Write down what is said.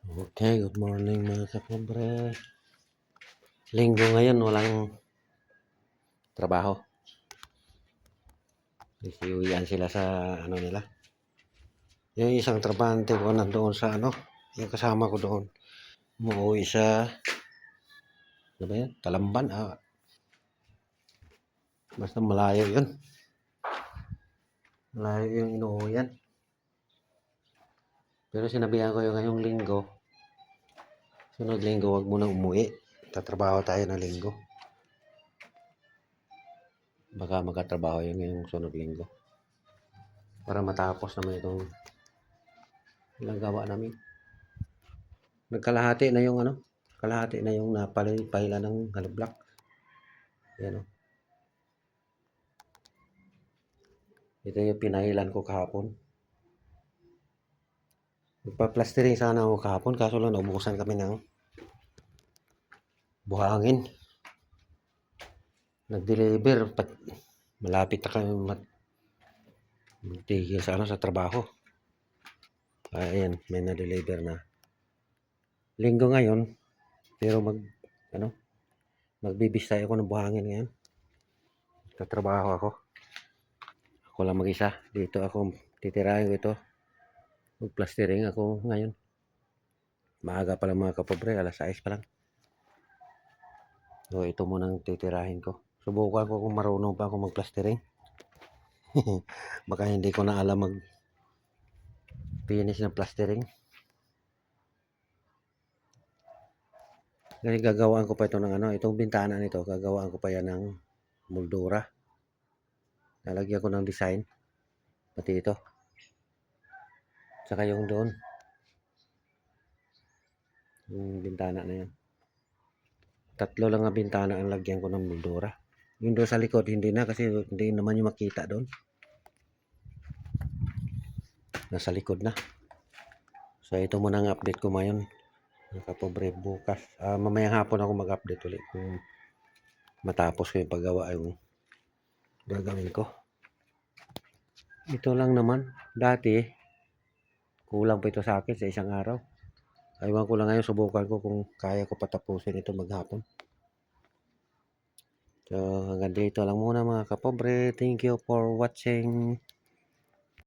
Okay, good morning mga kapobre. Linggo ngayon, walang trabaho. Uwian sila sa ano nila. Yung isang trabahante ko nandoon sa ano, yung kasama ko doon. Umuwi sa, ano ba yan? Talamban. Basta malayo yun. Malayo yung inuuwian. Pero sinabihan ko yung ngayong linggo, sunod linggo, wag mo na umuwi. Tatrabaho tayo ng linggo. Baka magkatrabaho yun ngayong sunod linggo. Para matapos naman itong ilang gawa namin. Nagkalahati na yung ano, kalahati na yung napahila ng hollow block. Yan o. Ito yung pinahilan ko kahapon. Nagpa-plastering sana ako kahapon, kaso lang naubusan kami ng buhangin. Nag-deliver, malapit na kami magtigil sa ano, sa trabaho. Ayan, may na-deliver na. Linggo ngayon, pero magbibistay ako ng buhangin ngayon. Tatrabaho ako. Ako lang mag-isa. Dito ako titirahin ko ito. Mag-plastering ako ngayon. Maaga pa lang mga kapobre, alas 6 pa lang. So ito munang titirahin ko. Subukan ko kung marunong pa ako mag-plastering. Baka hindi ko na alam mag-finish ng plastering. Kasi gagawaan ko pa ito ng ano, itong bintana nito, gagawaan ko pa yan ng moldura. Lalagyan ko ng design. Pati ito. Saka yung doon. Yung bintana na yan. 3 lang ang bintana ang lagyan ko ng moldura. Yung doon sa likod, hindi na kasi hindi naman yung makita doon. Nasa likod na. So ito muna ang update ko ngayon. Kapobre, bukas. Mamayang hapon ako mag-update ulit kung matapos ko yung paggawa yung gagawin ko. Ito lang naman. Dati, kulang pa ito sa akin sa isang araw. Aywan ko lang ngayon, subukan ko kung kaya ko patapusin ito maghapon. So hanggang dito lang muna mga kapobre. Thank you for watching.